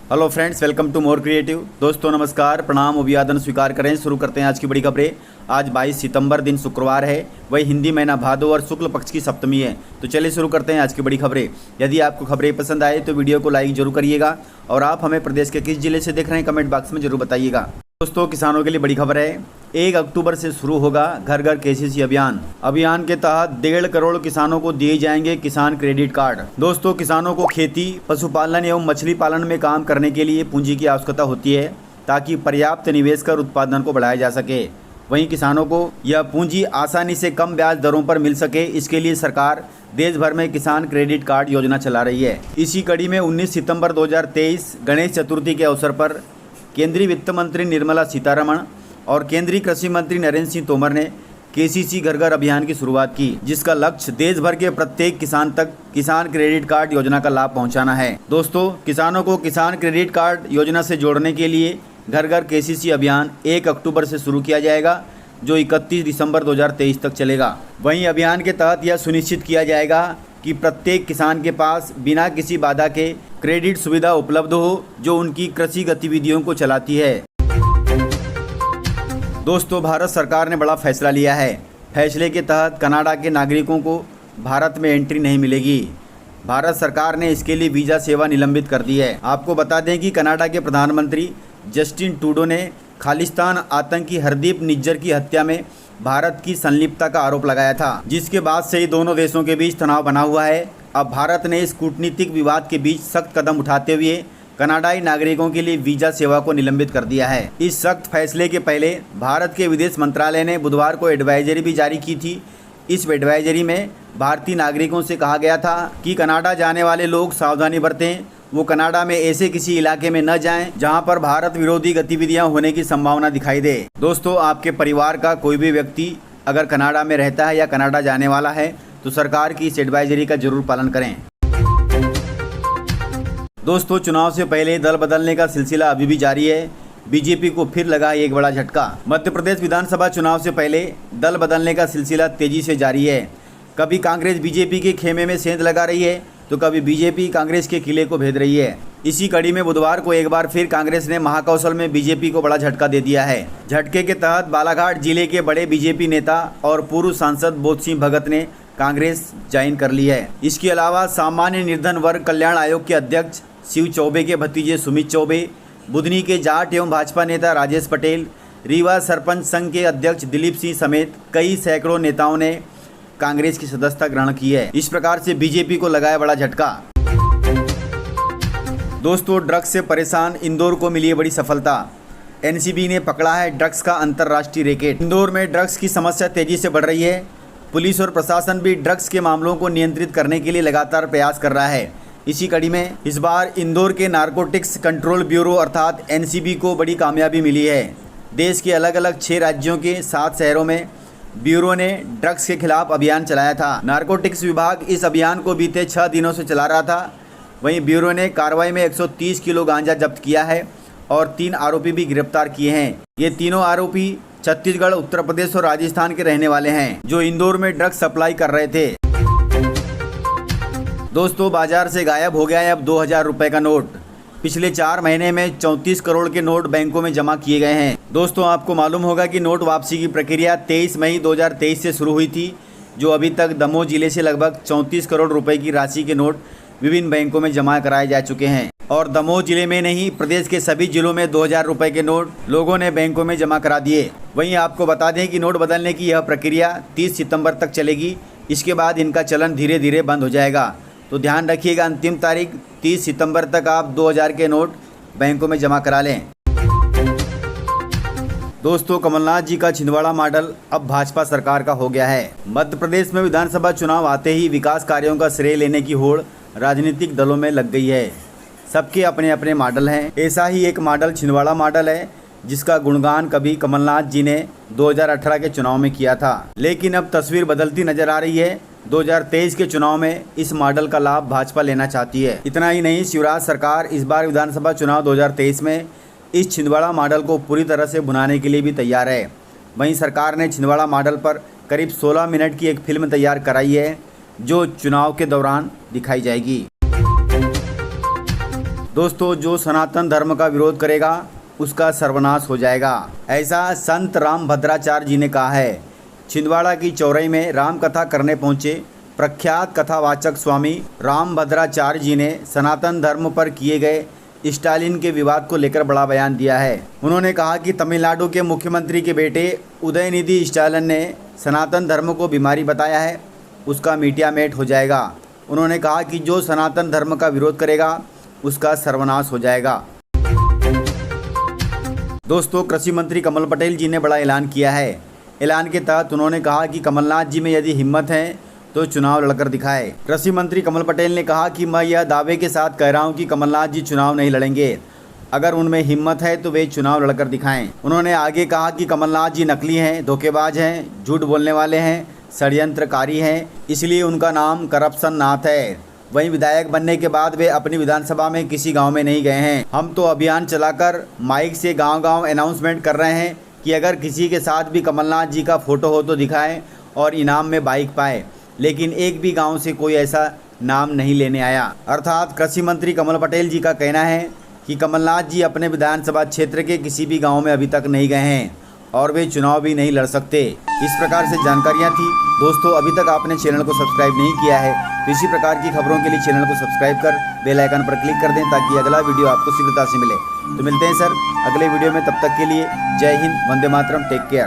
Hello friends, welcome to more creative. दोस्तों नमस्कार, प्रणाम, अभिवादन स्वीकार करें। शुरू करते हैं आज की बड़ी खबरें। आज 22 सितंबर दिन शुक्रवार है, वही हिंदी महीना भादो और शुक्ल पक्ष की सप्तमी है। तो चलिए शुरू करते हैं आज की बड़ी खबरें। यदि आपको खबरें पसंद आए तो वीडियो को लाइक जरूर करिएगा और आप हमें प्रदेश के किस जिले से देख रहे हैं कमेंट बॉक्स में जरूर बताइएगा। दोस्तों किसानों के लिए बड़ी खबर है। 1 अक्टूबर से शुरू होगा घर घर केसीसी अभियान। अभियान के तहत 1.5 करोड़ किसानों को दिए जाएंगे किसान क्रेडिट कार्ड। दोस्तों किसानों को खेती, पशुपालन एवं मछली पालन में काम करने के लिए पूंजी की आवश्यकता होती है ताकि पर्याप्त निवेश कर उत्पादन को बढ़ाया जा सके। वहीं किसानों को यह पूंजी आसानी से कम ब्याज दरों पर मिल सके, इसके लिए सरकार देश भर में किसान क्रेडिट कार्ड योजना चला रही है। इसी कड़ी में 19 सितंबर 2023 गणेश चतुर्थी के अवसर पर केंद्रीय वित्त मंत्री निर्मला सीतारमण और केंद्रीय कृषि मंत्री नरेंद्र सिंह तोमर ने केसीसी घर घर अभियान की शुरुआत की, जिसका लक्ष्य देश भर के प्रत्येक किसान तक किसान क्रेडिट कार्ड योजना का लाभ पहुंचाना है। दोस्तों किसानों को किसान क्रेडिट कार्ड योजना से जोड़ने के लिए घर घर केसीसी अभियान 1 अक्टूबर से शुरू किया जाएगा, जो 31 दिसंबर 2023 तक चलेगा। वहीं अभियान के तहत यह सुनिश्चित किया जाएगा कि प्रत्येक किसान के पास बिना किसी बाधा के क्रेडिट सुविधा उपलब्ध हो, जो उनकी कृषि गतिविधियों को चलाती है। दोस्तों भारत सरकार ने बड़ा फैसला लिया है। फैसले के तहत कनाडा के नागरिकों को भारत में एंट्री नहीं मिलेगी। भारत सरकार ने इसके लिए वीज़ा सेवा निलंबित कर दी है। आपको बता दें कि कनाडा के प्रधानमंत्री जस्टिन ट्रूडो ने खालिस्तान आतंकी हरदीप निज्जर की हत्या में भारत की संलिप्तता का आरोप लगाया था, जिसके बाद से ही दोनों देशों के बीच तनाव बना हुआ है। अब भारत ने इस कूटनीतिक विवाद के बीच सख्त कदम उठाते हुए कनाडाई नागरिकों के लिए वीज़ा सेवा को निलंबित कर दिया है। इस सख्त फैसले के पहले भारत के विदेश मंत्रालय ने बुधवार को एडवाइजरी भी जारी की थी। इस एडवाइजरी में भारतीय नागरिकों से कहा गया था कि कनाडा जाने वाले लोग सावधानी बरतें। वो कनाडा में ऐसे किसी इलाके में न जाएं जहां पर भारत विरोधी गतिविधियां होने की संभावना दिखाई दे। दोस्तों आपके परिवार का कोई भी व्यक्ति अगर कनाडा में रहता है या कनाडा जाने वाला है तो सरकार की इस एडवाइजरी का जरूर पालन करें। दोस्तों चुनाव से पहले दल बदलने का सिलसिला अभी भी जारी है। बीजेपी को फिर लगा एक बड़ा झटका। मध्य प्रदेश विधानसभा चुनाव से पहले दल बदलने का सिलसिला तेजी से जारी है। कभी कांग्रेस बीजेपी के खेमे में सेंध लगा रही है तो कभी बीजेपी कांग्रेस के किले को भेद रही है। इसी कड़ी में बुधवार को एक बार फिर कांग्रेस ने महाकौशल में बीजेपी को बड़ा झटका दे दिया है। झटके के तहत बालाघाट जिले के बड़े बीजेपी नेता और पूर्व सांसद बोध सिंह भगत ने कांग्रेस ज्वाइन कर ली है। इसके अलावा सामान्य निर्धन वर्ग कल्याण आयोग के अध्यक्ष शिव चौबे के भतीजे सुमित चौबे, बुधनी के जाट एवं भाजपा नेता राजेश पटेल, रीवा सरपंच संघ के अध्यक्ष दिलीप सिंह समेत कई सैकड़ों नेताओं ने कांग्रेस की सदस्यता ग्रहण की है। इस प्रकार से बीजेपी को लगाया बड़ा झटका। दोस्तों ड्रग्स से परेशान इंदौर को मिली है बड़ी सफलता। एनसीबी ने पकड़ा है ड्रग्स का अंतर्राष्ट्रीय रैकेट। इंदौर में ड्रग्स की समस्या तेजी से बढ़ रही है। पुलिस और प्रशासन भी ड्रग्स के मामलों को नियंत्रित करने के लिए लगातार प्रयास कर रहा है। इसी कड़ी में इस बार इंदौर के नारकोटिक्स कंट्रोल ब्यूरो अर्थात एनसीबी को बड़ी कामयाबी मिली है। देश के अलग अलग 6 राज्यों के 7 शहरों में ब्यूरो ने ड्रग्स के खिलाफ अभियान चलाया था। नारकोटिक्स विभाग इस अभियान को बीते 6 दिनों से चला रहा था। वहीं ब्यूरो ने कार्रवाई में 130 किलो गांजा जब्त किया है और 3 आरोपी भी गिरफ्तार किए हैं। ये तीनों आरोपी छत्तीसगढ़, उत्तर प्रदेश और राजस्थान के रहने वाले हैं, जो इंदौर में ड्रग्स सप्लाई कर रहे थे। दोस्तों बाजार से गायब हो गया है अब 2000 रुपये का नोट। पिछले 4 महीने में 34 करोड़ के नोट बैंकों में जमा किए गए हैं। दोस्तों आपको मालूम होगा कि नोट वापसी की प्रक्रिया 23 मई 2023 से शुरू हुई थी, जो अभी तक दमोह जिले से लगभग 34 करोड़ रुपए की राशि के नोट विभिन्न बैंकों में जमा कराए जा चुके हैं। और दमोह जिले में नहीं, प्रदेश के सभी जिलों में 2000 रुपये के नोट लोगों ने बैंकों में जमा करा दिए। वहीं आपको बता दें कि नोट बदलने की यह प्रक्रिया 30 सितंबर तक चलेगी। इसके बाद इनका चलन धीरे धीरे बंद हो जाएगा। तो ध्यान रखिएगा, अंतिम तारीख 30 सितंबर तक आप 2000 के नोट बैंकों में जमा करा लें। दोस्तों कमलनाथ जी का छिंदवाड़ा मॉडल अब भाजपा सरकार का हो गया है। मध्य प्रदेश में विधानसभा चुनाव आते ही विकास कार्यों का श्रेय लेने की होड़ राजनीतिक दलों में लग गई है। सबके अपने अपने मॉडल हैं। ऐसा ही एक मॉडल छिंदवाड़ा मॉडल है, जिसका गुणगान कभी कमलनाथ जी ने 2018 के चुनाव में किया था। लेकिन अब तस्वीर बदलती नजर आ रही है। 2023 के चुनाव में इस मॉडल का लाभ भाजपा लेना चाहती है। इतना ही नहीं, शिवराज सरकार इस बार विधानसभा चुनाव 2023 में इस छिंदवाड़ा मॉडल को पूरी तरह से भुनाने के लिए भी तैयार है। वहीं सरकार ने छिंदवाड़ा मॉडल पर करीब 16 मिनट की एक फिल्म तैयार कराई है, जो चुनाव के दौरान दिखाई जाएगी। दोस्तों, जो सनातन धर्म का विरोध करेगा उसका सर्वनाश हो जाएगा, ऐसा संत रामभद्राचार्य जी ने कहा है। छिंदवाड़ा की चौराई में राम कथा करने पहुंचे प्रख्यात कथावाचक स्वामी रामभद्राचार्य जी ने सनातन धर्म पर किए गए स्टालिन के विवाद को लेकर बड़ा बयान दिया है। उन्होंने कहा कि तमिलनाडु के मुख्यमंत्री के बेटे उदयनिधि स्टालिन ने सनातन धर्म को बीमारी बताया है, उसका मीडिया मेट हो जाएगा। उन्होंने कहा कि जो सनातन धर्म का विरोध करेगा उसका सर्वनाश हो जाएगा। दोस्तों, कृषि मंत्री कमल पटेल जी ने बड़ा ऐलान किया है। ऐलान के तहत उन्होंने कहा कि कमलनाथ जी में यदि हिम्मत है तो चुनाव लड़कर दिखाए। कृषि मंत्री कमल पटेल ने कहा कि मैं यह दावे के साथ कह रहा हूं कि कमलनाथ जी चुनाव नहीं लड़ेंगे, अगर उनमें हिम्मत है तो वे चुनाव लड़कर दिखाएं। उन्होंने आगे कहा कि कमलनाथ जी नकली हैं, धोखेबाज हैं, झूठ बोलने वाले हैं, षड्यंत्रकारी हैं, इसलिए उनका नाम करप्शन नाथ है। वहीं विधायक बनने के बाद वे अपनी विधानसभा में किसी गांव में नहीं गए हैं। हम तो अभियान चलाकर माइक से गांव-गांव अनाउंसमेंट कर रहे हैं कि अगर किसी के साथ भी कमलनाथ जी का फोटो हो तो दिखाएं और इनाम में बाइक पाए, लेकिन एक भी गांव से कोई ऐसा नाम नहीं लेने आया। अर्थात कृषि मंत्री कमल पटेल जी का कहना है कि कमलनाथ जी अपने विधानसभा क्षेत्र के किसी भी गाँव में अभी तक नहीं गए हैं और वे चुनाव भी नहीं लड़ सकते। इस प्रकार से जानकारियाँ थी। दोस्तों, अभी तक आपने चैनल को सब्सक्राइब नहीं किया है तो इसी प्रकार की खबरों के लिए चैनल को सब्सक्राइब कर बेल आइकन पर क्लिक कर दें ताकि अगला वीडियो आपको शीघ्रता से मिले। तो मिलते हैं सर अगले वीडियो में, तब तक के लिए जय हिंद, वंदे मातरम, टेक केयर।